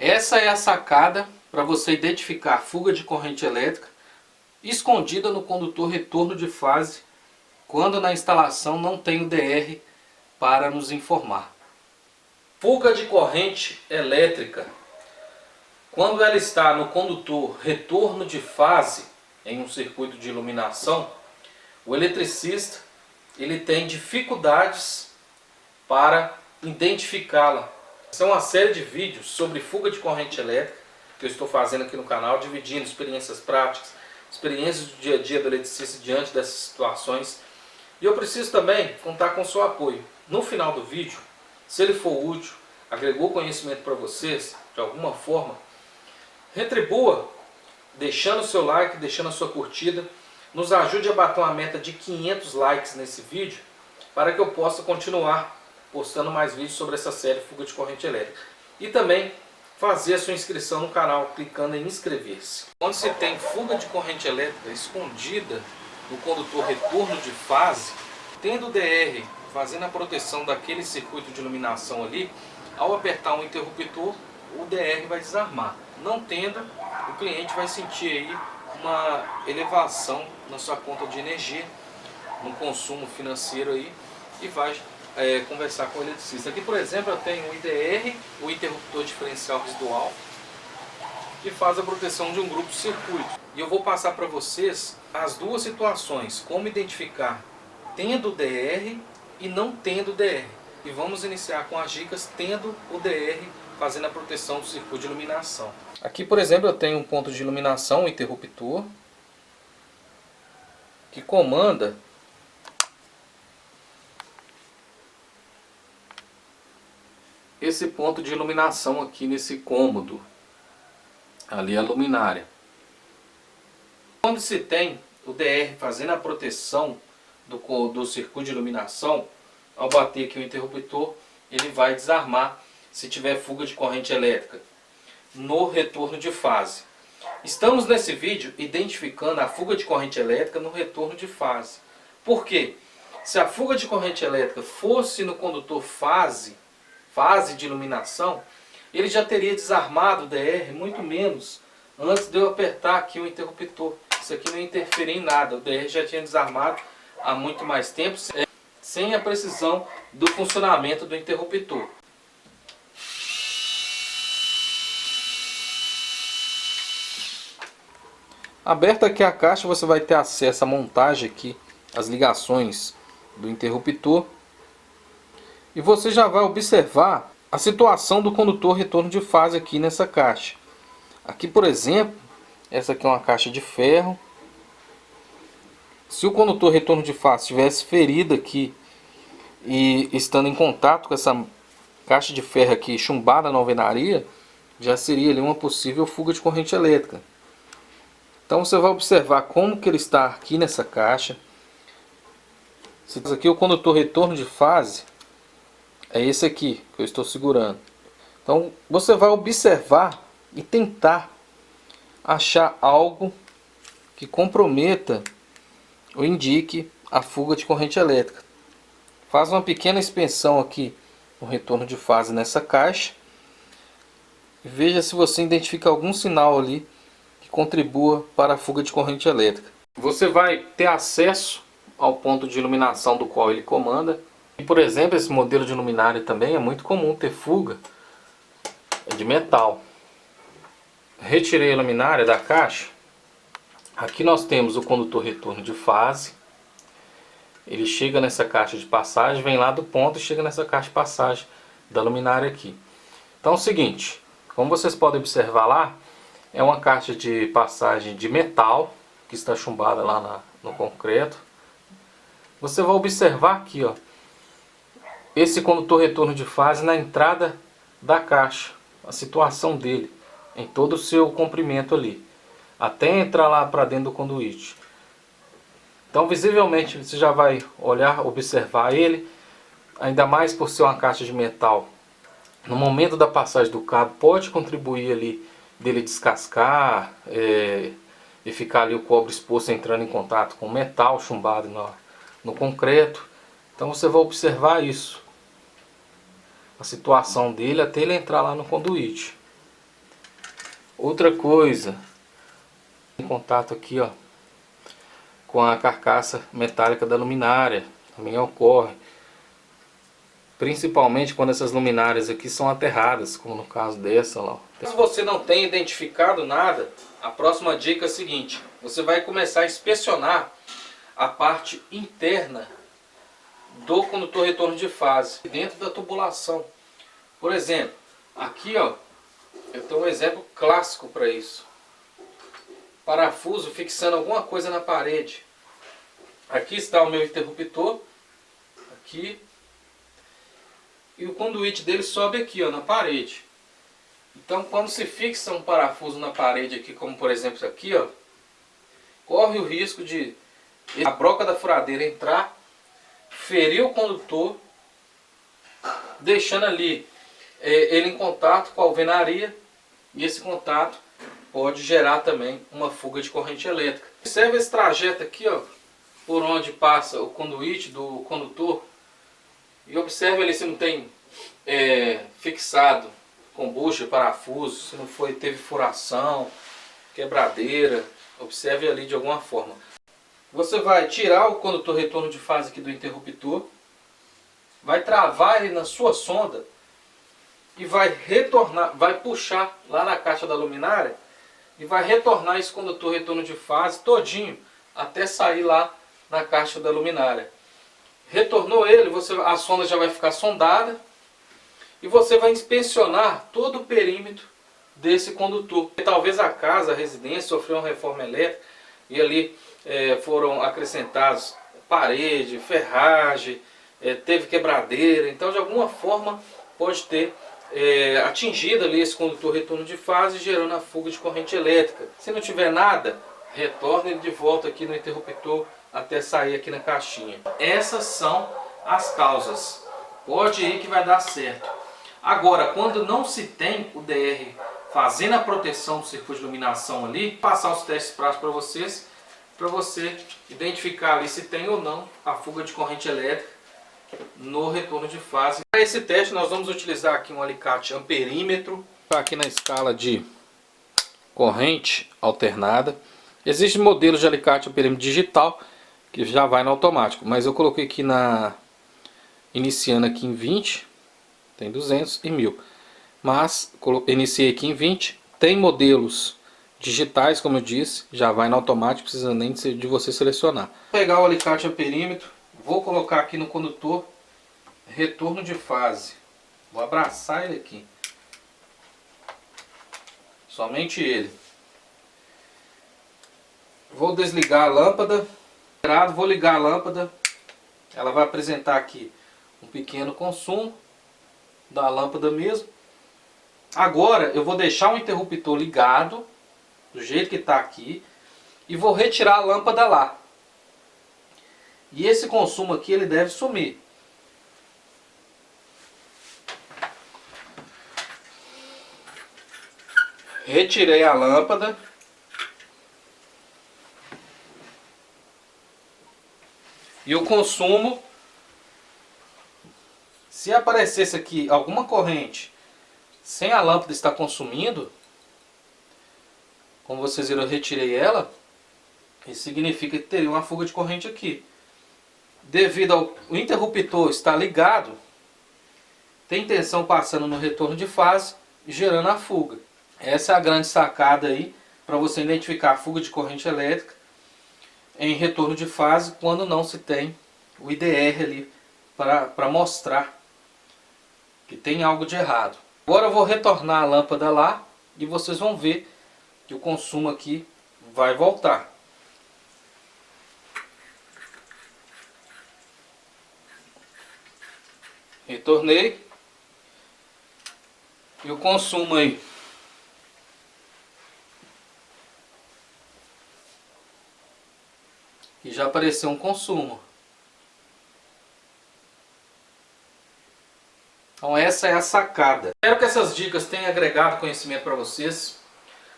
Essa é a sacada para você identificar fuga de corrente elétrica escondida no condutor retorno de fase quando na instalação não tem o DR para nos informar. Fuga de corrente elétrica. Quando ela está no condutor retorno de fase em um circuito de iluminação, o eletricista ele tem dificuldades para identificá-la. São uma série de vídeos sobre fuga de corrente elétrica que eu estou fazendo aqui no canal, dividindo experiências práticas, experiências do dia a dia do eletricista diante dessas situações. E eu preciso também contar com o seu apoio. No final do vídeo, se ele for útil, agregou conhecimento para vocês de alguma forma, retribua deixando o seu like, deixando a sua curtida. Nos ajude a bater uma meta de 500 likes nesse vídeo para que eu possa continuar postando mais vídeos sobre essa série Fuga de Corrente Elétrica. E também fazer a sua inscrição no canal clicando em inscrever-se. Quando se tem fuga de corrente elétrica escondida no condutor retorno de fase, tendo o DR fazendo a proteção daquele circuito de iluminação ali, ao apertar um interruptor, o DR vai desarmar. Não tendo, o cliente vai sentir aí uma elevação na sua conta de energia, no consumo financeiro aí, e vai conversar com o eletricista. Aqui, por exemplo, eu tenho o IDR, o interruptor diferencial residual, que faz a proteção de um grupo de circuito. E eu vou passar para vocês as duas situações, como identificar tendo o DR e não tendo o DR. E vamos iniciar com as dicas tendo o DR, fazendo a proteção do circuito de iluminação. Aqui, por exemplo, eu tenho um ponto de iluminação, um interruptor, que comanda esse ponto de iluminação aqui nesse cômodo. Ali é a luminária. Quando se tem o DR fazendo a proteção do circuito de iluminação, ao bater aqui o interruptor, ele vai desarmar se tiver fuga de corrente elétrica no retorno de fase. Estamos nesse vídeo identificando a fuga de corrente elétrica no retorno de fase. Por quê? Se a fuga de corrente elétrica fosse no condutor fase de iluminação, ele já teria desarmado o DR muito menos antes de eu apertar aqui o interruptor. Isso aqui não interferia em nada, o DR já tinha desarmado há muito mais tempo, sem a precisão do funcionamento do interruptor. Aberta aqui a caixa, você vai ter acesso à montagem aqui, as ligações do interruptor. E você já vai observar a situação do condutor retorno de fase aqui nessa caixa. Aqui, por exemplo, essa aqui é uma caixa de ferro. Se o condutor retorno de fase estivesse ferido aqui e estando em contato com essa caixa de ferro aqui chumbada na alvenaria, já seria ali uma possível fuga de corrente elétrica. Então você vai observar como que ele está aqui nessa caixa. Esse aqui é o condutor retorno de fase. É esse aqui que eu estou segurando. Então você vai observar e tentar achar algo que comprometa ou indique a fuga de corrente elétrica. Faz uma pequena inspeção aqui no retorno de fase nessa caixa. E veja se você identifica algum sinal ali que contribua para a fuga de corrente elétrica. Você vai ter acesso ao ponto de iluminação do qual ele comanda. E, por exemplo, esse modelo de luminária também é muito comum ter fuga de metal. Retirei a luminária da caixa. Aqui nós temos o condutor retorno de fase. Ele chega nessa caixa de passagem, vem lá do ponto e chega nessa caixa de passagem da luminária aqui. Então é o seguinte, como vocês podem observar lá, é uma caixa de passagem de metal que está chumbada lá no concreto. Você vai observar aqui, ó, esse condutor retorno de fase na entrada da caixa, a situação dele em todo o seu comprimento ali, até entrar lá para dentro do conduíte. Então visivelmente você já vai olhar, observar ele, ainda mais por ser uma caixa de metal. No momento da passagem do cabo pode contribuir ali dele descascar e ficar ali o cobre exposto entrando em contato com o metal chumbado no concreto. Então você vai observar isso, a situação dele até ele entrar lá no conduíte. Outra coisa, em contato aqui, ó, com a carcaça metálica da luminária, também ocorre. Principalmente quando essas luminárias aqui são aterradas, como no caso dessa lá. Se você não tem identificado nada, a próxima dica é a seguinte: você vai começar a inspecionar a parte interna do condutor retorno de fase, dentro da tubulação. Por exemplo, aqui ó, eu tenho um exemplo clássico para isso. Parafuso fixando alguma coisa na parede. Aqui está o meu interruptor, aqui. E o conduíte dele sobe aqui, ó, na parede. Então, quando se fixa um parafuso na parede aqui, como por exemplo isso aqui, ó, corre o risco de a broca da furadeira entrar, ferir o condutor, deixando ali ele em contato com a alvenaria, e esse contato pode gerar também uma fuga de corrente elétrica. Observe esse trajeto aqui, ó, por onde passa o conduíte do condutor. E observe ali se não tem fixado com bucha, parafuso, se não teve furação, quebradeira. Observe ali de alguma forma. Você vai tirar o condutor retorno de fase aqui do interruptor, vai travar ele na sua sonda e vai retornar, vai puxar lá na caixa da luminária e vai retornar esse condutor retorno de fase todinho até sair lá na caixa da luminária. Retornou ele, a sonda já vai ficar sondada e você vai inspecionar todo o perímetro desse condutor. Talvez a casa, a residência sofreu uma reforma elétrica e ali foram acrescentados parede, ferragem, teve quebradeira, então de alguma forma pode ter atingido ali esse condutor retorno de fase, gerando a fuga de corrente elétrica. Se não tiver nada, retorne ele de volta aqui no interruptor até sair aqui na caixinha. Essas são as causas. Pode ir que vai dar certo. Agora, quando não se tem o DR fazendo a proteção do circuito de iluminação ali, passar os testes práticos para você identificar ali se tem ou não a fuga de corrente elétrica no retorno de fase. Para esse teste nós vamos utilizar aqui um alicate amperímetro, aqui na escala de corrente alternada. Existem modelos de alicate amperímetro digital que já vai no automático, mas eu coloquei aqui iniciando aqui em 20, tem 200 e 1000, mas iniciei aqui em 20. Tem modelos digitais, como eu disse, já vai no automático, precisa nem de você selecionar. Vou pegar o alicate amperímetro, vou colocar aqui no condutor retorno de fase, vou abraçar ele aqui, somente ele. Vou desligar a lâmpada, vou ligar a lâmpada, ela vai apresentar aqui um pequeno consumo da lâmpada mesmo. Agora eu vou deixar o interruptor ligado, do jeito que está aqui, e vou retirar a lâmpada lá. E esse consumo aqui ele deve sumir. Retirei a lâmpada. E o consumo, se aparecesse aqui alguma corrente sem a lâmpada estar consumindo, como vocês viram, eu retirei ela, isso significa que teria uma fuga de corrente aqui. Devido ao interruptor estar ligado, tem tensão passando no retorno de fase, gerando a fuga. Essa é a grande sacada aí, para você identificar a fuga de corrente elétrica em retorno de fase, quando não se tem o IDR ali para mostrar que tem algo de errado. Agora eu vou retornar a lâmpada lá e vocês vão ver que o consumo aqui vai voltar. Retornei e o consumo aí e já apareceu um consumo. Então essa é a sacada. Espero que essas dicas tenham agregado conhecimento para vocês.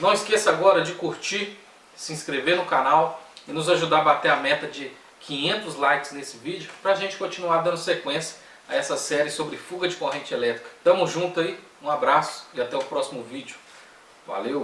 Não esqueça agora de curtir, se inscrever no canal e nos ajudar a bater a meta de 500 likes nesse vídeo, para a gente continuar dando sequência a essa série sobre fuga de corrente elétrica. Tamo junto aí, um abraço e até o próximo vídeo. Valeu!